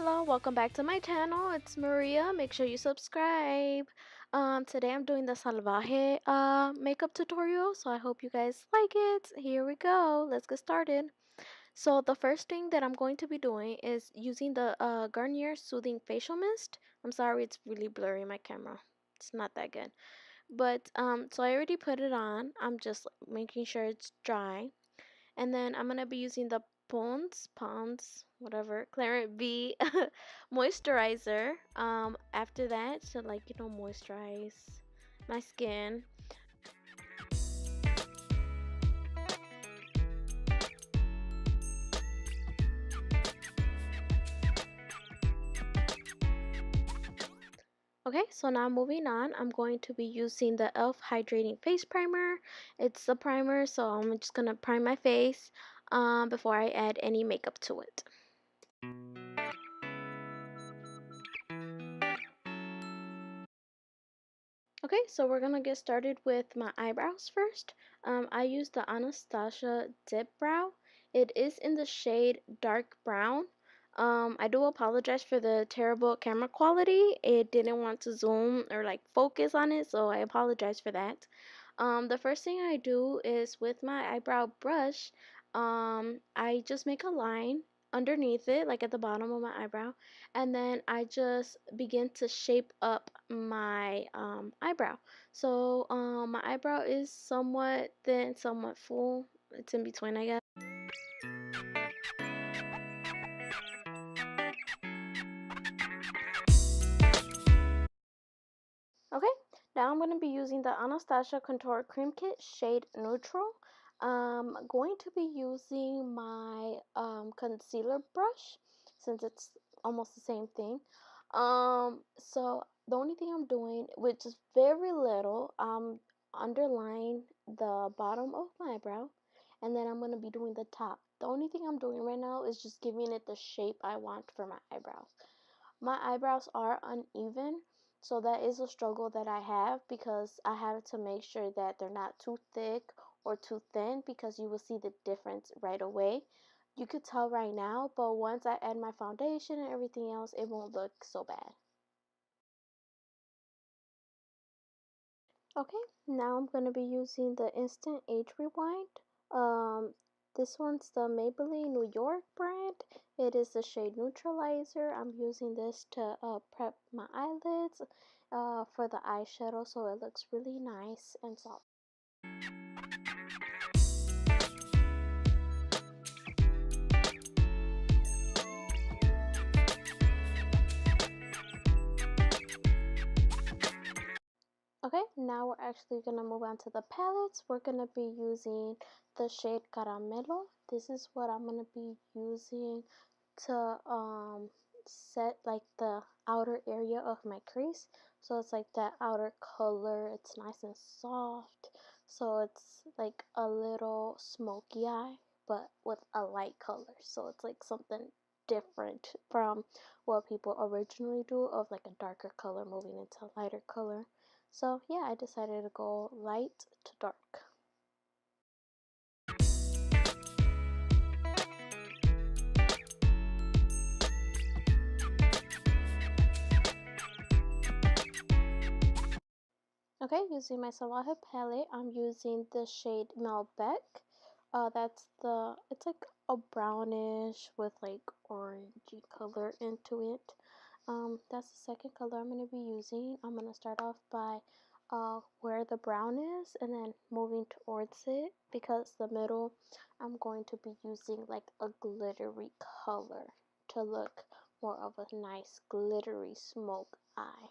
Hello, welcome back to my channel. It's Maria. Make sure you subscribe. Today I'm doing the Salvaje makeup tutorial, so I hope you guys like it. Here we go. Let's get started. So the first thing that I'm going to be doing is using the Garnier Soothing Facial Mist. I'm sorry, it's really blurry my camera. It's not that good. But so I already put it on. I'm just making sure it's dry. And then I'm gonna be using the Pond's, whatever, Clarent V moisturizer. After that, to moisturize my skin. Okay, so now moving on, I'm going to be using the e.l.f. Hydrating Face Primer. It's a primer, so I'm just gonna prime my face before I add any makeup to it. Okay, so we're gonna get started with my eyebrows first. I use the Anastasia Dip Brow. It is in the shade dark brown. I do apologize for the terrible camera quality. It didn't want to zoom or focus on it, so I apologize for that. The first thing I do is with my eyebrow brush, I just make a line underneath it, like at the bottom of my eyebrow, and then I just begin to shape up my eyebrow. So my eyebrow is somewhat thin, somewhat full. It's in between, I guess. Okay, now I'm going to be using the Anastasia Contour Cream Kit shade Neutral. I'm going to be using my concealer brush since it's almost the same thing. So the only thing I'm doing, which is very little, underline the bottom of my eyebrow, and then I'm going to be doing the top. The only thing I'm doing right now is just giving it the shape I want for my eyebrows. My eyebrows are uneven, so that is a struggle that I have because I have to make sure that they're not too thick or too thin because you will see the difference right away. You could tell right now, but once I add my foundation and everything else, it won't look so bad. Okay, now I'm going to be using the Instant Age Rewind. Um, this one's the Maybelline New York brand. It is the shade Neutralizer. I'm using this to prep my eyelids for the eyeshadow so it looks really nice and soft. Okay, now we're actually going to move on to the palettes. We're going to be using the shade Caramelo. This is what I'm going to be using to set the outer area of my crease. So it's like that outer color. It's nice and soft. So it's like a little smoky eye, but with a light color. So it's like something different from what people originally do of like a darker color moving into a lighter color. So yeah, I decided to go light to dark. Okay, using my Salvaje palette, I'm using the shade Malbec. It's like a brownish with like orangey color into it. That's the second color I'm going to be using. I'm going to start off by where the brown is and then moving towards it because the middle I'm going to be using like a glittery color to look more of a nice glittery smoke eye.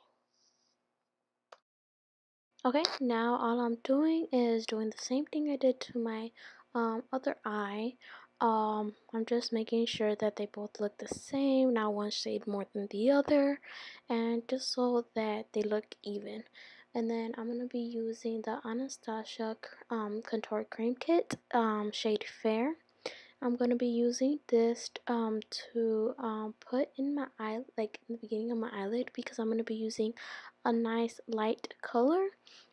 Okay, now all I'm doing is doing the same thing I did to my other eye. I'm just making sure that they both look the same, not one shade more than the other, and just so that they look even. And then I'm going to be using the Anastasia Contour Cream Kit, shade Fair. I'm going to be using this to put in my eye, like in the beginning of my eyelid, because I'm going to be using a nice light color.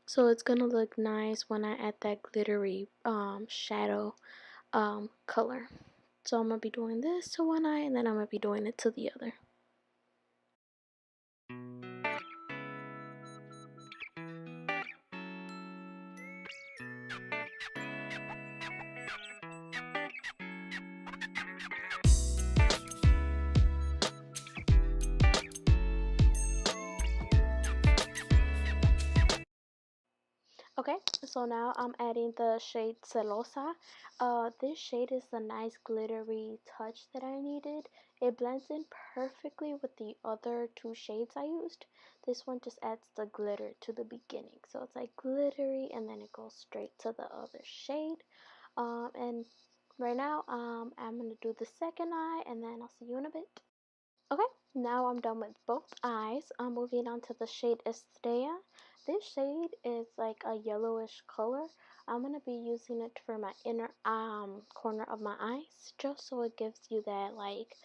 So it's going to look nice when I add that glittery shadow color. So I'm going to be doing this to one eye and then I'm going to be doing it to the other. so now I'm adding the shade Celosa. This shade is the nice glittery touch that I needed. It blends in perfectly with the other two shades I used. This one just adds the glitter to the beginning. So it's like glittery and then it goes straight to the other shade. And right now, I'm going to do the second eye and then I'll see you in a bit. Okay, now I'm done with both eyes. I'm moving on to the shade Estrella. This shade is like a yellowish color. I'm going to be using it for my inner corner of my eyes, just so it gives you that like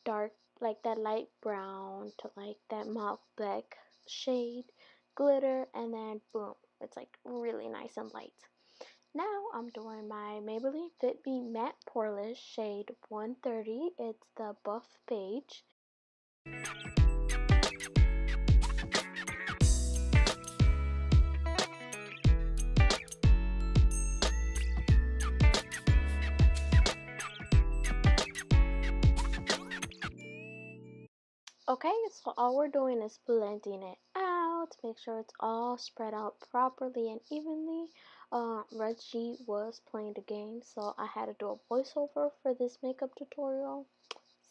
dark, like that light brown to like that Malbec shade, glitter, and then boom, it's like really nice and light. Now I'm doing my Maybelline Fit Me Matte Poreless shade 130. It's the buff beige. Okay, so all we're doing is blending it out, make sure it's all spread out properly and evenly. Reggie was playing the game, so I had to do a voiceover for this makeup tutorial,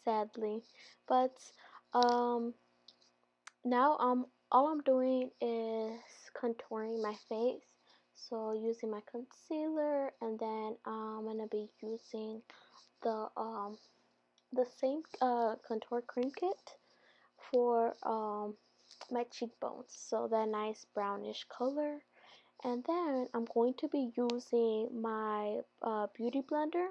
sadly. But now all I'm doing is contouring my face. So using my concealer, and then I'm gonna be using the same contour cream kit for my cheekbones, so that nice brownish color. And then I'm going to be using my beauty blender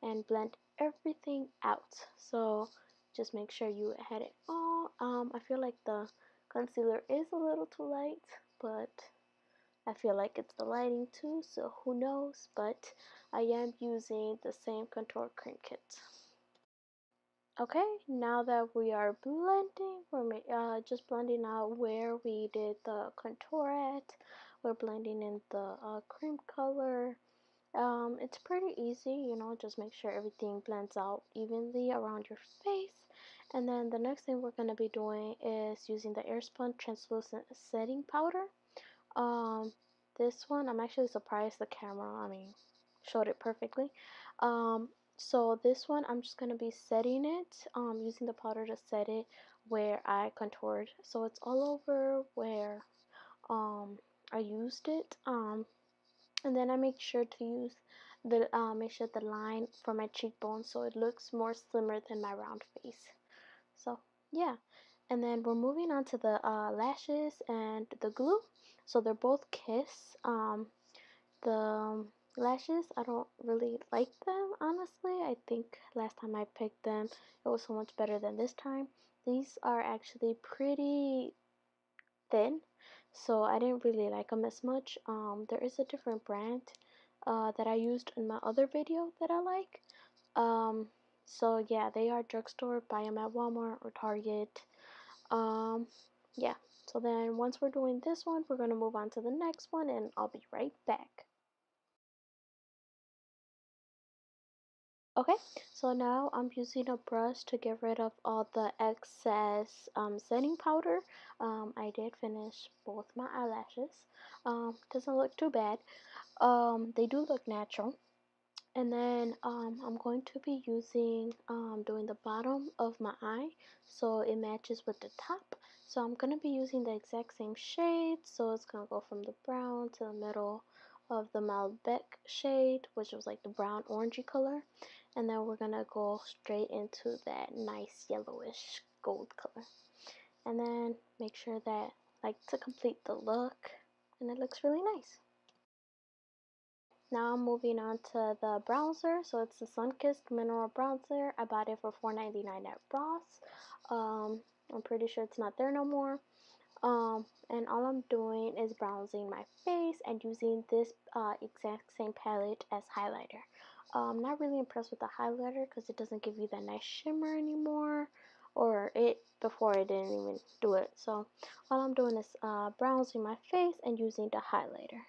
and blend everything out. So just make sure you had it all. I feel like the concealer is a little too light, but I feel like it's the lighting too, so who knows. But I am using the same contour cream kit. Okay, now that we are blending, we're just blending out where we did the contour at. We're blending in the cream color. It's pretty easy, you know, just make sure everything blends out evenly around your face. And then the next thing we're going to be doing is using the Airspun Translucent Setting Powder. This one, I'm actually surprised the camera, showed it perfectly. So this one, I'm just going to be setting it, using the powder to set it where I contoured. So it's all over where I used it. And then I make sure to use the line for my cheekbone so it looks more slimmer than my round face. So yeah, and then we're moving on to the lashes and the glue. So they're both Kiss. The lashes, I don't really like them, honestly. I think last time I picked them, it was so much better than this time. These are actually pretty thin, so I didn't really like them as much. There is a different brand that I used in my other video that I like. So yeah, they are drugstore. Buy them at Walmart or Target. Yeah. So then once we're doing this one, we're gonna move on to the next one, and I'll be right back. Okay, so now I'm using a brush to get rid of all the excess setting powder. I did finish both my eyelashes. Doesn't look too bad. They do look natural. And then I'm going to be using doing the bottom of my eye so it matches with the top. So I'm going to be using the exact same shade. So it's going to go from the brown to the middle of the Malbec shade, which was like the brown orangey color. And then we're going to go straight into that nice yellowish gold color. And then make sure that, like, to complete the look, and it looks really nice. Now I'm moving on to the bronzer. So it's the Sunkissed Mineral Bronzer. I bought it for $4.99 at Ross. I'm pretty sure it's not there no more. And all I'm doing is bronzing my face and using this exact same palette as highlighter. I'm not really impressed with the highlighter because it doesn't give you that nice shimmer anymore. Or before it didn't even do it. So all I'm doing is bronzing my face and using the highlighter.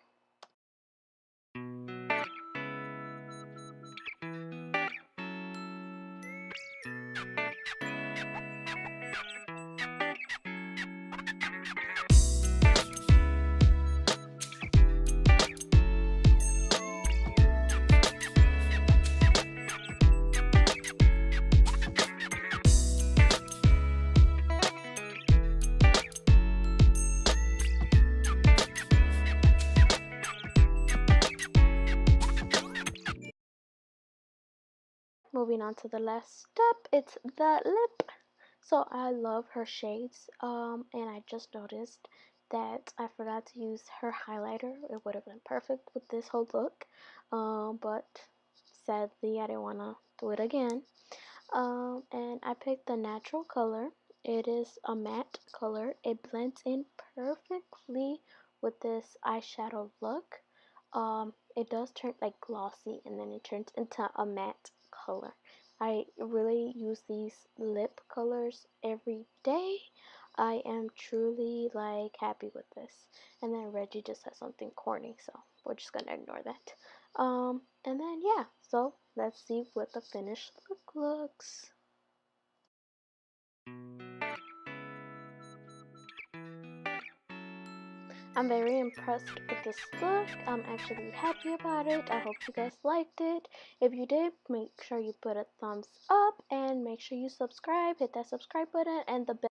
moving on to the last step, it's the lip. So I love her shades, and I just noticed that I forgot to use her highlighter. It would have been perfect with this whole look, but sadly I didn't want to do it again. And I picked the natural color. It is a matte color. It blends in perfectly with this eyeshadow look. It does turn like glossy and then it turns into a matte color. I really use these lip colors every day. I am truly like happy with this. And then Reggie just has something corny, so we're just gonna ignore that. And then yeah, so let's see what the finished look looks. I'm very impressed with this look. I'm actually happy about it. I hope you guys liked it. If you did, make sure you put a thumbs up and make sure you subscribe. Hit that subscribe button and the bell